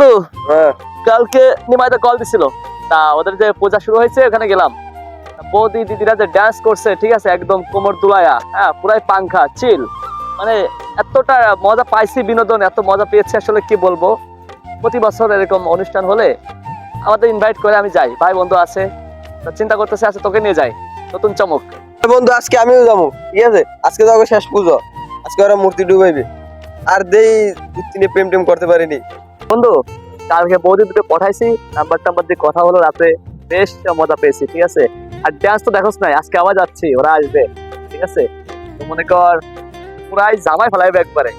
বন্ধু, কালকে নিমাইদা কল দিছিল, তা ওদের যে পূজা শুরু হয়েছে ওখানে গেলাম। বৌদি দিদিরা যে ডান্স করছে, ঠিক আছে, একদম কোমর দুলায়া, হ্যাঁ, পুরাই পাংখা চিল, মানে এতটা মজা পাইছি, বিনোদন এত মজা পেয়েছি আসলে কি বলবো। প্রতি বছর এরকম অনুষ্ঠান হলে আমাদের ইনভাইট করে আমি যাই, ভাই বন্ধু আছে, চিন্তা করতেছে আছে তোকে নিয়ে যাই, নতুন চমক। বন্ধু আজকে আমিও যাবো, ঠিক আছে, আজকে যাবো শেষ পুজো, আজকে ওরা মূর্তি ডুবাইবে, আর দেই দুদিনে প্রেম টেম করতে পারিনি। বন্ধু কালকে বৌদি দুটো পাঠাইছি, নাম্বার টাম্বার দিয়ে কথা হলো রাতে, বেশ মজা পেয়েছি, ঠিক আছে। আর ডান্স তো দেখোস নাই, আজকে আবার যাচ্ছি, ওরা আসবে, ঠিক আছে। তো মনে কর পুরাই জামাই ফেলাইবে একবারে।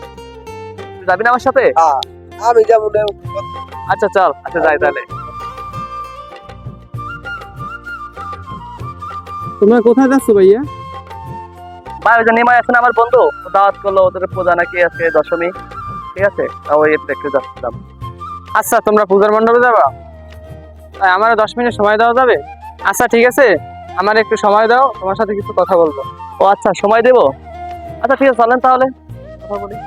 তুই যাবি না আমার সাথে? আমি যাবো না। আচ্ছা চল, আচ্ছা যাই তাহলে। তোমরা কোথায় যাচ্ছ ভাইয়া? ভাই ওই যে নিমাই আছে না আমার বন্ধু, ও দাওয়াত করলো, ওদের পূজা নাকি আছে দশমী, ঠিক আছে, ওই দেখতে যাচ্ছিলাম। আচ্ছা তোমরা পূজার মণ্ডপে যাবা? আমার 10 মিনিট সময় দেওয়া যাবে? আচ্ছা ঠিক আছে, আমার একটু সময় দাও, তোমার সাথে কিছু কথা বলবো। ও আচ্ছা, সময় দেবো, আচ্ছা ঠিক আছে, চলেন তাহলে কথা বলি।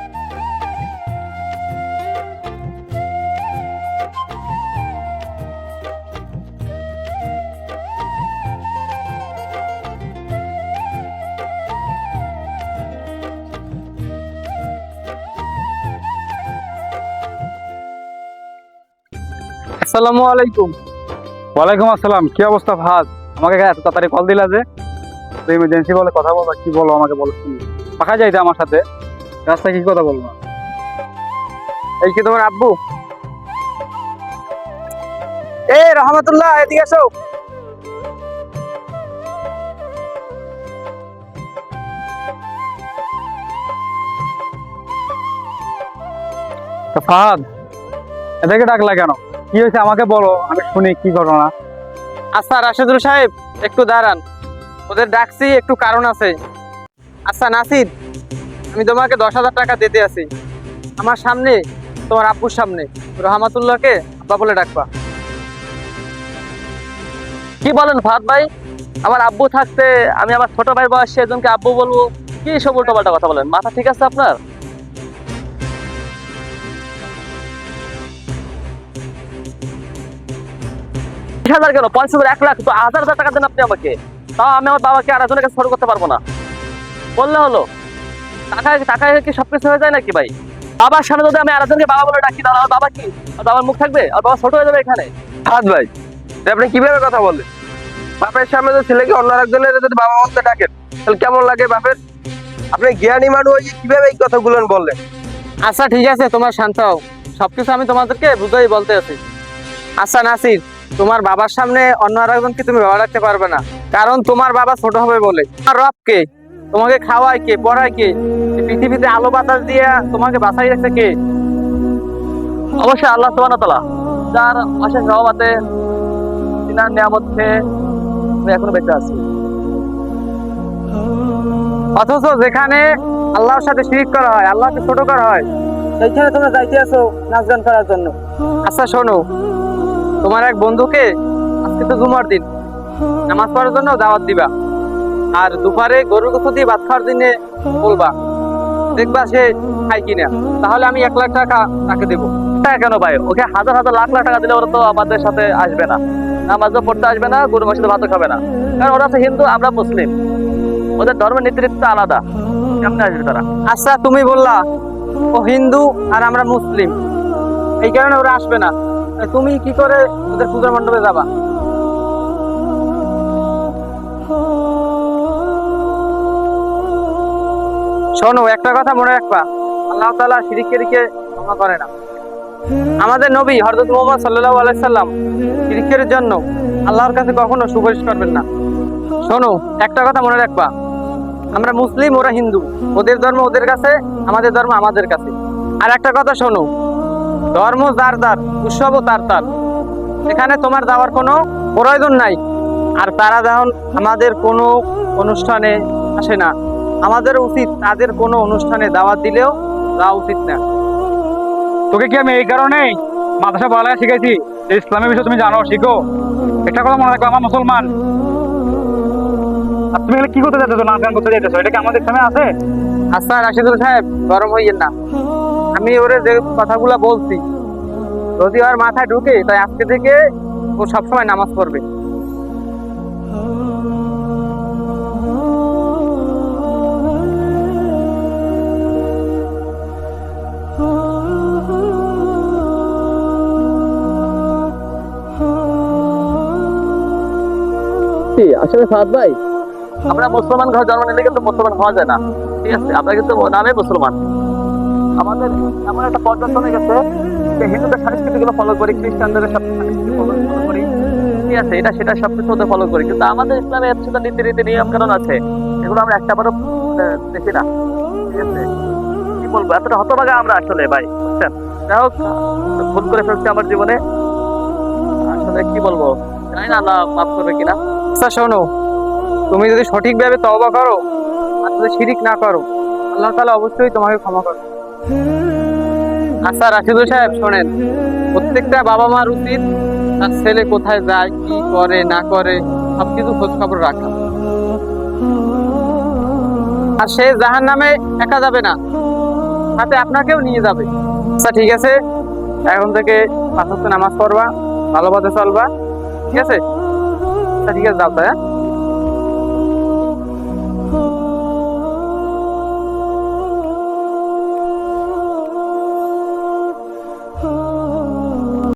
আসসালামু আলাইকুম। ওয়ালাইকুম আসসালাম। কি অবস্থা ফাহাদ? আমাকে এত তাড়াতাড়ি কল দিলা যে? ইমার্জেন্সি বলে কথা বলবা, কি বলো আমাকে বলো শুনি। পাখা যাইতে আমার সাথে, রাস্তায় কি কথা বলবো? এই কি তোমার আব্বু? এই রহমতুল্লাহ, এদিকে আসো। তো ফাহাদ এদেরকে ডাকলা কেন? কি হয়েছে আমাকে বলো, আমি শুনি কি ঘটনা। আচ্ছা রাশেদুল সাহেব, একটু দাঁড়ান, ওদের ডাকছি, একটু কারণ আছে। আচ্ছা নাসির, আমি তোমাকে 10,000 টাকা দিতে আছি, আমার সামনে, তোমার আব্বুর সামনে রহমাতুল্লাহকে আব্বা বলে ডাকবা। কি বলেন ফাহাদ ভাই? আমার আব্বু থাকতে আমি আমার ছোট ভাই বয়সে একজনকে আব্বু বলবো? কি সব উল্টোপাল্টা কথা বলেন, মাথা ঠিক আছে আপনার? হাজার কেন, 500, 1 লাখ, তো 1,000 টাকা দেন আপনি আমাকে, তাও আমি আমার বাবাকে আর একজনের কাছে ছোট করতে পারবো না, বললে হলো। টাকায় টাকায় কি সবকিছু হয়ে যায় নাকি ভাই? বাবার সামনে যদি আমি আরেকজনকে বাবা বলে ডাকি, তাহলে আমার বাবা কি, আর বাবার মুখ থাকবে, আর বাবা ছোট হয়ে যাবে এখানে। হাত ভাই, আপনি কিভাবে কথা বলেন? বাপের সামনে তো ছেলেকে অন্য একজনের যদি বাবা বলতে ডাকেন, তাহলে কেমন লাগে বাপের? আপনি জ্ঞানী মানুষ হয়ে কিভাবে এই কথাগুলো বললেন? আচ্ছা ঠিক আছে, তোমার শান্ত হও, সবকিছু আমি তোমাদেরকে বুঝাই বলতে আছি। আচ্ছা নাসির, তোমার বাবার সামনে অন্য আরেকজনকে তুমি বাবা রাখতে পারবে না, কারণ তোমার বাবা ছোট হবে বলে। তোমার রব কে? তোমাকে খাওয়ায় কে, পড়ায় কে, এই পৃথিবীতে আলো বাতাস দিয়ে তোমাকে বাঁচাই রাখছে কে? অবশ্যই আল্লাহ সুবহানাহু ওয়া তাআলা, যার অশেষ রহমতে, তিনার নিয়ামত খেয়ে আমি এখনো বেঁচে আছি। অথচ যেখানে আল্লাহর সাথে শিরিক করা হয়, আল্লাহকে ছোট করা হয়, সেইখানে তোমরা যাইতে আছো নাচ গান করার জন্য। আচ্ছা শোনো, তোমার এক বন্ধুকে আজকে তো জুমার দিন, নামাজ পড়ার জন্য দাওয়াত দিবা, আর দুপুরে গরুর গোশত দিয়ে ভাত খাওয়ার দিনে বলবা, দেখবা সে খায় কিনা, তাহলে আমি 1 লাখ টাকা তাকে দেবো। টাকা কেন ভাই? ওকে হাজার হাজার লাখ লাখ টাকা দিলে ওরা তো আমাদের সাথে আসবে না, নামাজও পড়তে আসবে না, গরু মাসে ভাতও খাবে না, কারণ ওরা তো হিন্দু, আমরা মুসলিম, ওদের ধর্মের নীতিরীতি আলাদা, কেমনে আসবে তারা? আচ্ছা তুমি বললা ও হিন্দু আর আমরা মুসলিম, এই কারণে ওরা আসবে না, তুমি কি করে ওদের পূজার মণ্ডপে যাবা? শোনো, একটা কথা মনে রাখবা, আল্লাহ তাআলা শিরকে ক্ষমা করে না। আমাদের নবী হযরত মুহাম্মদ সাল্লাল্লাহু আলাইহি সাল্লাম শিরকের জন্য আল্লাহর কাছে কখনো সুপারিশ করবেন না। শোনো, একটা কথা মনে রাখবা, আমরা মুসলিম, ওরা হিন্দু, ওদের ধর্ম ওদের কাছে, আমাদের ধর্ম আমাদের কাছে। আর একটা কথা শোনো, ধর্ম যার যার, উৎসবও তার তার, এখানে তোমার যাওয়ার কোনো প্রয়োজন নাই। আর তারা যখন আমাদের কোনো অনুষ্ঠানে আসে না, আমাদের উচিত তাদের কোনো অনুষ্ঠানে দাওয়াত দিলেও যাওয়া উচিত না। তোকে কি আমি এই কারণে মাদ্রাসা পড়ালেখা শিখাইছি যে ইসলামের বিষয় তুমি জানো, শিখো। একটা কথা মনে রাখো, আমার মুসলমান, আর তুমি কি করতে যাচ্ছ, নাচ গান করতে যাইতেছো, এটা কি আমাদের সামনে আছে? আচ্ছা রাশিদুল সাহেব, গরম হইয়েন না, আমি ওরে যে কথাগুলা বলছি যদি ওর মাথায় ঢুকে তাই আজকে থেকে ও সবসময় নামাজ পড়বে। আসলে ফাহাদ ভাই, আমরা মুসলমান ঘরে জন্ম নিলে কিন্তু মুসলমান হওয়া যায় না, ঠিক আছে? আমরা কিন্তু নামে মুসলমান। আমাদের এমন একটা পর্যায়ে চলে গেছে যে হিন্দুদের সংস্কৃতি গুলো ফলো করি, খ্রিস্টানদের সব সংস্কৃতি ফলো করি, ঠিক আছে? এটা সেটা সবকিছু ওদের ফলো করি, কিন্তু আমাদের ইসলামে এর সাথে নীতি রীতি নিয়ম কানুন আছে, এগুলো আমরা একটা বারও দেখি না, ঠিক আছে? কি বলবো, এতটা হতভাগা আমরা আসলে ভাই, বুঝছেন? যাই হোক, ভুল করে ফেলছি আমার জীবনে, আসলে কি বলবো, জানি না আল্লাহ মাফ করবে কিনা। আচ্ছা শোনো, তুমি যদি সঠিকভাবে তওবা করো আর যদি শিরিক না করো, আল্লাহ তাআলা অবশ্যই তোমাকে ক্ষমা করবে। আচ্ছা রাশিদুল সাহেব শোনেন, প্রত্যেকটা বাবা মার উচিত তার ছেলে কোথায় যায়, কি করে না করে সবকিছু খোঁজ খবর রাখা। আর সে জাহান্নামে একা যাবে না, সাথে আপনাকেও নিয়ে যাবে। আচ্ছা ঠিক আছে, এখন থেকে 5 ওয়াক্ত নামাজ পড়বা, ভালো পথে চলবা, ঠিক আছে? আচ্ছা ঠিক আছে, যাও তাই, হ্যাঁ?